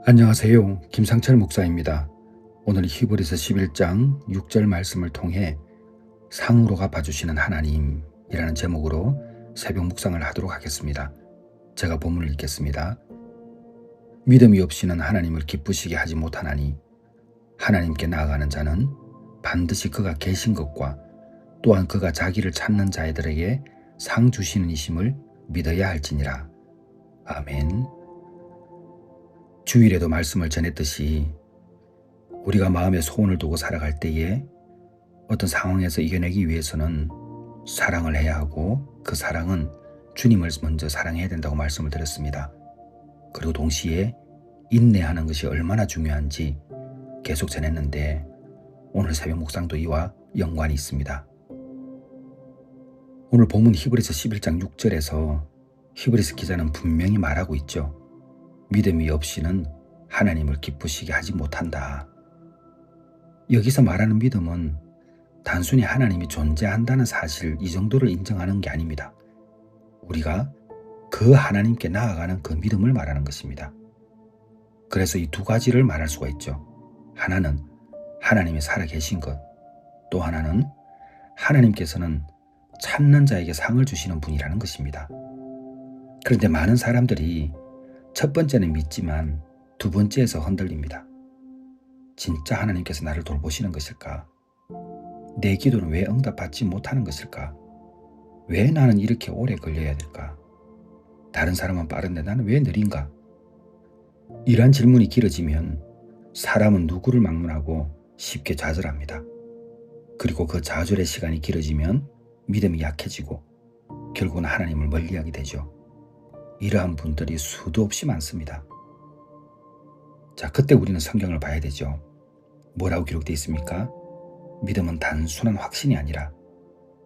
안녕하세요. 김상철 목사입니다. 오늘 히브리서 11장 6절 말씀을 통해 상으로 갚아주시는 하나님이라는 제목으로 새벽 묵상을 하도록 하겠습니다. 제가 본문을 읽겠습니다. 믿음이 없이는 하나님을 기쁘시게 하지 못하나니 하나님께 나아가는 자는 반드시 그가 계신 것과 또한 그가 자기를 찾는 자들에게 상 주시는 이심을 믿어야 할지니라. 아멘. 주일에도 말씀을 전했듯이 우리가 마음에 소원을 두고 살아갈 때에 어떤 상황에서 이겨내기 위해서는 사랑을 해야 하고 그 사랑은 주님을 먼저 사랑해야 된다고 말씀을 드렸습니다. 그리고 동시에 인내하는 것이 얼마나 중요한지 계속 전했는데 오늘 새벽 묵상도 이와 연관이 있습니다. 오늘 본문 히브리서 11장 6절에서 히브리서 기자는 분명히 말하고 있죠. 믿음이 없이는 하나님을 기쁘시게 하지 못한다. 여기서 말하는 믿음은 단순히 하나님이 존재한다는 사실 이 정도를 인정하는 게 아닙니다. 우리가 그 하나님께 나아가는 그 믿음을 말하는 것입니다. 그래서 이 두 가지를 말할 수가 있죠. 하나는 하나님이 살아계신 것, 또 하나는 하나님께서는 찾는 자에게 상을 주시는 분이라는 것입니다. 그런데 많은 사람들이 첫 번째는 믿지만 두 번째에서 흔들립니다. 진짜 하나님께서 나를 돌보시는 것일까? 내 기도는 왜 응답받지 못하는 것일까? 왜 나는 이렇게 오래 걸려야 될까? 다른 사람은 빠른데 나는 왜 느린가? 이러한 질문이 길어지면 사람은 누구를 막론하고 쉽게 좌절합니다. 그리고 그 좌절의 시간이 길어지면 믿음이 약해지고 결국은 하나님을 멀리하게 되죠. 이러한 분들이 수도 없이 많습니다. 자, 그때 우리는 성경을 봐야 되죠. 뭐라고 기록되어 있습니까? 믿음은 단순한 확신이 아니라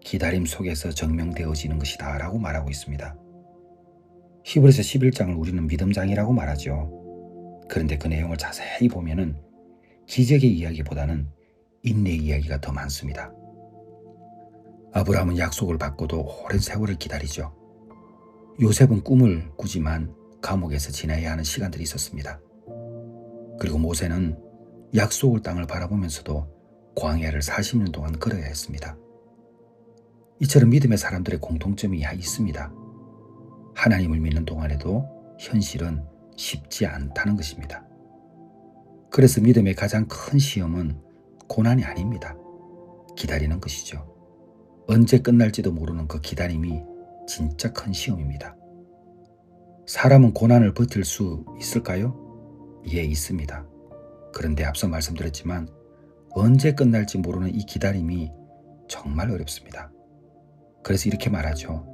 기다림 속에서 증명되어지는 것이다 라고 말하고 있습니다. 히브리서 11장을 우리는 믿음장이라고 말하죠. 그런데 그 내용을 자세히 보면은 기적의 이야기보다는 인내의 이야기가 더 많습니다. 아브라함은 약속을 받고도 오랜 세월을 기다리죠. 요셉은 꿈을 꾸지만 감옥에서 지내야 하는 시간들이 있었습니다. 그리고 모세는 약속의 땅을 바라보면서도 광야를 40년 동안 걸어야 했습니다. 이처럼 믿음의 사람들의 공통점이 있습니다. 하나님을 믿는 동안에도 현실은 쉽지 않다는 것입니다. 그래서 믿음의 가장 큰 시험은 고난이 아닙니다. 기다리는 것이죠. 언제 끝날지도 모르는 그 기다림이 진짜 큰 시험입니다. 사람은 고난을 버틸 수 있을까요? 예, 있습니다. 그런데 앞서 말씀드렸지만 언제 끝날지 모르는 이 기다림이 정말 어렵습니다. 그래서 이렇게 말하죠.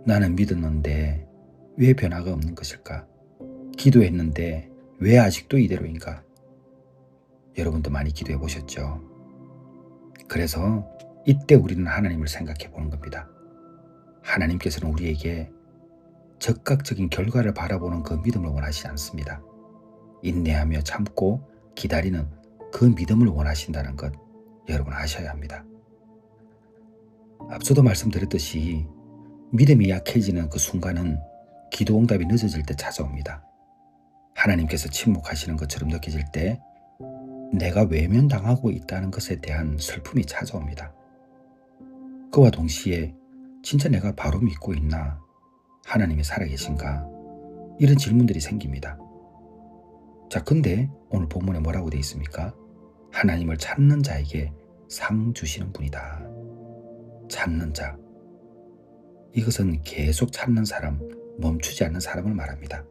나는 믿었는데 왜 변화가 없는 것일까? 기도했는데 왜 아직도 이대로인가? 여러분도 많이 기도해 보셨죠? 그래서 이때 우리는 하나님을 생각해 보는 겁니다. 하나님께서는 우리에게 즉각적인 결과를 바라보는 그 믿음을 원하시지 않습니다. 인내하며 참고 기다리는 그 믿음을 원하신다는 것 여러분 아셔야 합니다. 앞서도 말씀드렸듯이 믿음이 약해지는 그 순간은 기도 응답이 늦어질 때 찾아옵니다. 하나님께서 침묵하시는 것처럼 느껴질 때 내가 외면당하고 있다는 것에 대한 슬픔이 찾아옵니다. 그와 동시에 진짜 내가 바로 믿고 있나? 하나님이 살아계신가? 이런 질문들이 생깁니다. 자, 근데 오늘 본문에 뭐라고 되어 있습니까? 하나님을 찾는 자에게 상 주시는 분이다. 찾는 자. 이것은 계속 찾는 사람, 멈추지 않는 사람을 말합니다.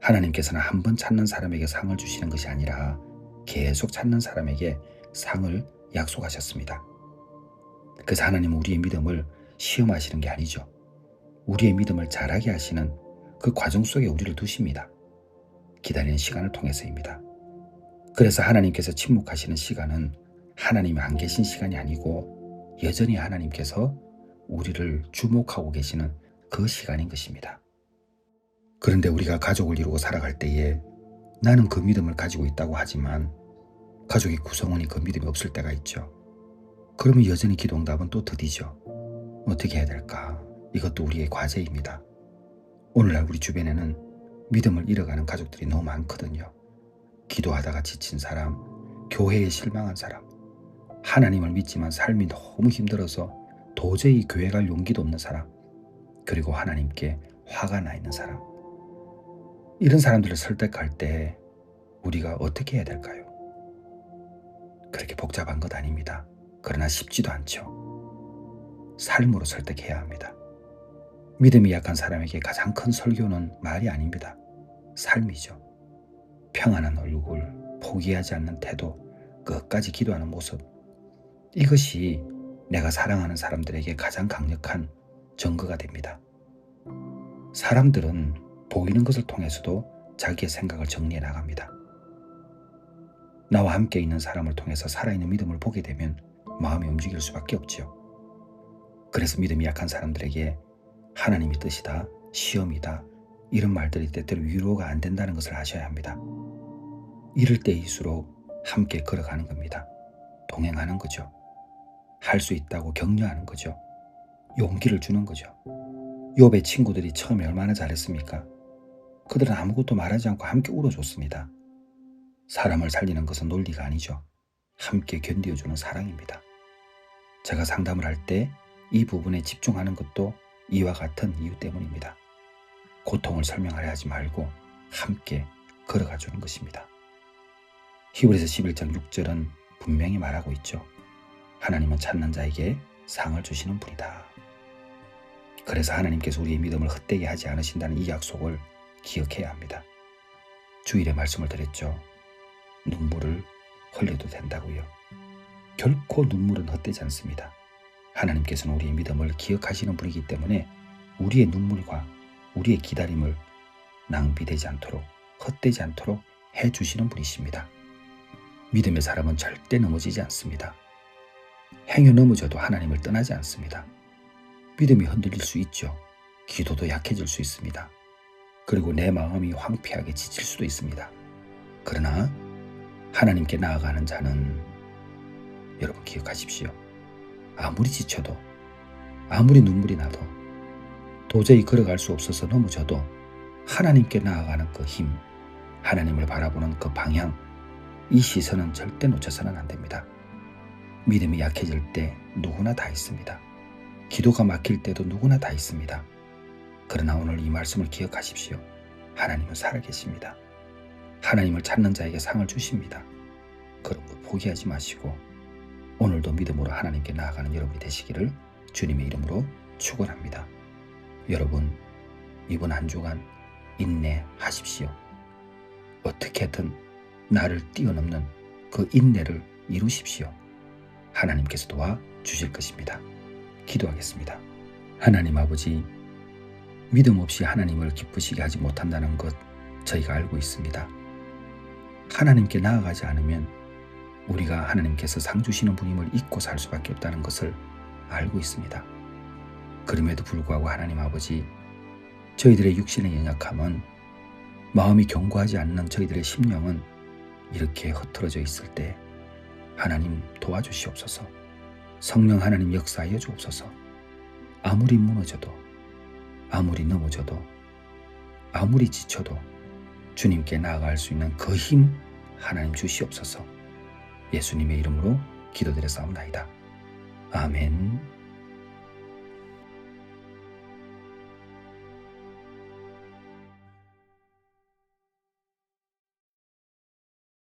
하나님께서는 한 번 찾는 사람에게 상을 주시는 것이 아니라 계속 찾는 사람에게 상을 약속하셨습니다. 그래서 하나님은 우리의 믿음을 시험하시는 게 아니죠. 우리의 믿음을 자라게 하시는 그 과정 속에 우리를 두십니다. 기다리는 시간을 통해서입니다. 그래서 하나님께서 침묵하시는 시간은 하나님이 안 계신 시간이 아니고 여전히 하나님께서 우리를 주목하고 계시는 그 시간인 것입니다. 그런데 우리가 가족을 이루고 살아갈 때에 나는 그 믿음을 가지고 있다고 하지만 가족의 구성원이 그 믿음이 없을 때가 있죠. 그러면 여전히 기도응답은 또 더디죠. 어떻게 해야 될까? 이것도 우리의 과제입니다. 오늘날 우리 주변에는 믿음을 잃어가는 가족들이 너무 많거든요. 기도하다가 지친 사람, 교회에 실망한 사람, 하나님을 믿지만 삶이 너무 힘들어서 도저히 교회 갈 용기도 없는 사람, 그리고 하나님께 화가 나 있는 사람. 이런 사람들을 설득할 때 우리가 어떻게 해야 될까요? 그렇게 복잡한 것 아닙니다. 그러나 쉽지도 않죠. 삶으로 설득해야 합니다. 믿음이 약한 사람에게 가장 큰 설교는 말이 아닙니다. 삶이죠. 평안한 얼굴, 포기하지 않는 태도, 끝까지 기도하는 모습. 이것이 내가 사랑하는 사람들에게 가장 강력한 증거가 됩니다. 사람들은 보이는 것을 통해서도 자기의 생각을 정리해 나갑니다. 나와 함께 있는 사람을 통해서 살아있는 믿음을 보게 되면 마음이 움직일 수밖에 없지요. 그래서 믿음이 약한 사람들에게 하나님의 뜻이다, 시험이다, 이런 말들이 때때로 위로가 안 된다는 것을 아셔야 합니다. 이럴 때일수록 함께 걸어가는 겁니다. 동행하는 거죠. 할 수 있다고 격려하는 거죠. 용기를 주는 거죠. 욥의 친구들이 처음에 얼마나 잘했습니까? 그들은 아무것도 말하지 않고 함께 울어줬습니다. 사람을 살리는 것은 논리가 아니죠. 함께 견디어주는 사랑입니다. 제가 상담을 할 때 이 부분에 집중하는 것도 이와 같은 이유 때문입니다. 고통을 설명하려 하지 말고 함께 걸어가 주는 것입니다. 히브리서 11장 6절은 분명히 말하고 있죠. 하나님은 찾는 자에게 상을 주시는 분이다. 그래서 하나님께서 우리의 믿음을 헛되게 하지 않으신다는 이 약속을 기억해야 합니다. 주일에 말씀을 드렸죠. 눈물을 흘려도 된다고요. 결코 눈물은 헛되지 않습니다. 하나님께서는 우리의 믿음을 기억하시는 분이기 때문에 우리의 눈물과 우리의 기다림을 낭비되지 않도록, 헛되지 않도록 해주시는 분이십니다. 믿음의 사람은 절대 넘어지지 않습니다. 행여 넘어져도 하나님을 떠나지 않습니다. 믿음이 흔들릴 수 있죠. 기도도 약해질 수 있습니다. 그리고 내 마음이 황폐하게 지칠 수도 있습니다. 그러나 하나님께 나아가는 자는 여러분 기억하십시오. 아무리 지쳐도, 아무리 눈물이 나도, 도저히 걸어갈 수 없어서 넘어져도 하나님께 나아가는 그 힘, 하나님을 바라보는 그 방향, 이 시선은 절대 놓쳐서는 안 됩니다. 믿음이 약해질 때 누구나 다 있습니다. 기도가 막힐 때도 누구나 다 있습니다. 그러나 오늘 이 말씀을 기억하십시오. 하나님은 살아계십니다. 하나님을 찾는 자에게 상을 주십니다. 그런 거 포기하지 마시고 오늘도 믿음으로 하나님께 나아가는 여러분이 되시기를 주님의 이름으로 축원합니다. 여러분, 이번 한 주간 인내하십시오. 어떻게든 나를 뛰어넘는 그 인내를 이루십시오. 하나님께서 도와주실 것입니다. 기도하겠습니다. 하나님 아버지, 믿음 없이 하나님을 기쁘시게 하지 못한다는 것 저희가 알고 있습니다. 하나님께 나아가지 않으면 우리가 하나님께서 상 주시는 분임을 잊고 살 수밖에 없다는 것을 알고 있습니다. 그럼에도 불구하고 하나님 아버지, 저희들의 육신의 연약함은, 마음이 견고하지 않는 저희들의 심령은 이렇게 흩어져 있을 때 하나님 도와주시옵소서. 성령 하나님 역사하여 주옵소서. 아무리 무너져도, 아무리 넘어져도, 아무리 지쳐도 주님께 나아갈 수 있는 그 힘 하나님 주시옵소서. 예수님의 이름으로 기도드렸사옵나이다. 아멘.